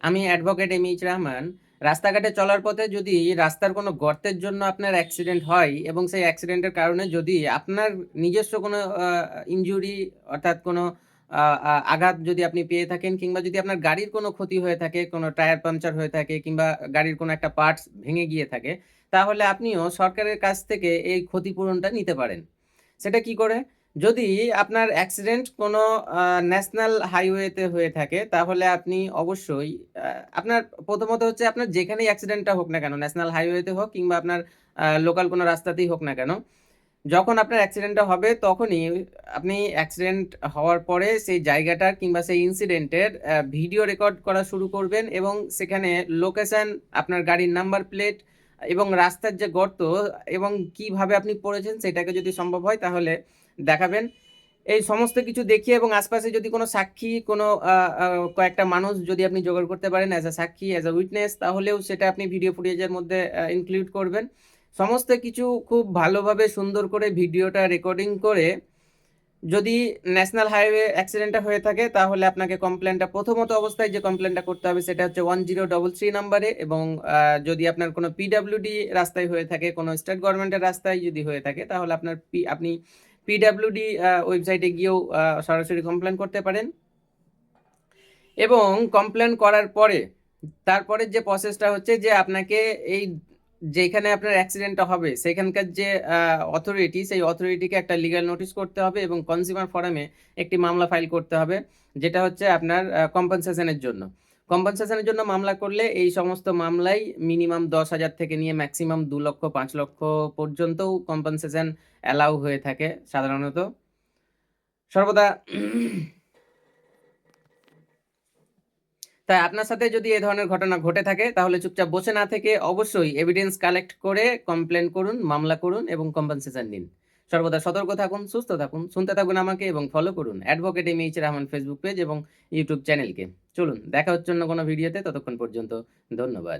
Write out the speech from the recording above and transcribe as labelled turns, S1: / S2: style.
S1: আমি advocate MH Rahman. রাস্তাঘাটে চলার পথে যদি রাস্তার কোনো গর্তের জন্য আপনার অ্যাক্সিডেন্ট হয় এবং সেই অ্যাক্সিডেন্টের কারণে যদি আপনার নিজস্ব কোনো ইনজুরি অর্থাৎ কোনো আঘাত যদি আপনি পেয়ে থাকেন কিংবা যদি আপনার গাড়ির কোনো ক্ষতি হয়ে থাকে, কোনো টায়ার পাংচার হয়ে থাকে কিংবা গাড়ির কোনো একটা পার্টস ভেঙে গিয়ে থাকে, তাহলে আপনিও সরকারের কাছ থেকে এই ক্ষতিপূরণটা নিতে পারেন। সেটা কি করে? যদি আপনার অ্যাক্সিডেন্ট কোনো ন্যাশনাল হাইওয়েতে হয়ে থাকে, তাহলে আপনি অবশ্যই আপনার প্রথমত হচ্ছে আপনার যেখানেই অ্যাক্সিডেন্টটা হোক না কেন, ন্যাশনাল হাইওয়েতে হোক কিংবা আপনার লোকাল কোনো রাস্তাতেই হোক না কেন, যখন আপনার অ্যাক্সিডেন্টটা হবে তখনই আপনি অ্যাক্সিডেন্ট হওয়ার পরে সেই জায়গাটার কিংবা সেই ইনসিডেন্টের ভিডিও রেকর্ড করা শুরু করবেন এবং সেখানে লোকেশন, আপনার গাড়ির নাম্বার প্লেট এবং রাস্তার যে গর্ত এবং কিভাবে আপনি পড়েছেন সেটাকে যদি সম্ভব হয় তাহলে দেখাবেন। এই সমস্ত কিছু দেখিয়ে এবং আশপাশে যদি কোনো সাক্ষী, কোনো কয়েকটা মানুষ যদি আপনি জোগাড় করতে পারেন অ্যাজ আ সাক্ষী, অ্যাজ আ উইটনেস, তাহলেও সেটা আপনি ভিডিও ফুটেজের মধ্যে ইনক্লুড করবেন। সমস্ত কিছু খুব ভালোভাবে সুন্দর করে ভিডিওটা রেকর্ডিং করে যদি ন্যাশনাল হাইওয়ে অ্যাক্সিডেন্টটা হয়ে থাকে তাহলে আপনাকে কমপ্লেনটা প্রথমত অবস্থায় যে কমপ্লেনটা করতে হবে সেটা হচ্ছে 1033 নাম্বারে, এবং যদি আপনার কোনো পিডাব্লিউডি রাস্তায় হয়ে থাকে, কোনো স্টেট গভর্নমেন্টের রাস্তায় যদি হয়ে থাকে তাহলে আপনি পিডাব্লিউডি ওয়েবসাইটে গিয়েও সরাসরি কমপ্লেন করতে পারেন। এবং কমপ্লেন করার পরে তারপরে যে প্রসেসটা হচ্ছে যে আপনাকে এই যেখানে আপনার অ্যাক্সিডেন্টটা হবে সেখানকার যে অথরিটি, সেই অথরিটিকে একটা লিগ্যাল নোটিশ করতে হবে এবং কনজিউমার ফোরামে একটি মামলা ফাইল করতে হবে, যেটা হচ্ছে আপনার কম্পেনসেশনের জন্য। কম্পেনসেশনের জন্য মামলা করলে এই সমস্ত মামলাই মিনিমাম 10,000 থেকে নিয়ে ম্যাক্সিমাম 2 লক্ষ 5 লক্ষ পর্যন্তও কম্পেনসেশন অ্যালাউ হয়ে থাকে সাধারণত। সর্বদা তাই আপনার সাথে যদি এ ধরনের ঘটনা ঘটে থাকে তাহলে চুপচাপ বসে না থেকে অবশ্যই এভিডেন্স কালেক্ট করে কমপ্লেন করুন, মামলা করুন এবং কম্পেনসেশন নিন। সর্বদা সতর্ক থাকুন, সুস্থ থাকুন, শুনতে থাকুন আমাকে এবং ফলো করুন advocate MH Rahman Facebook page এবং ইউটিউব চ্যানেলকে। চলুন দেখা হচ্ছে অন্য কোনো ভিডিওতে, ততক্ষণ পর্যন্ত ধন্যবাদ।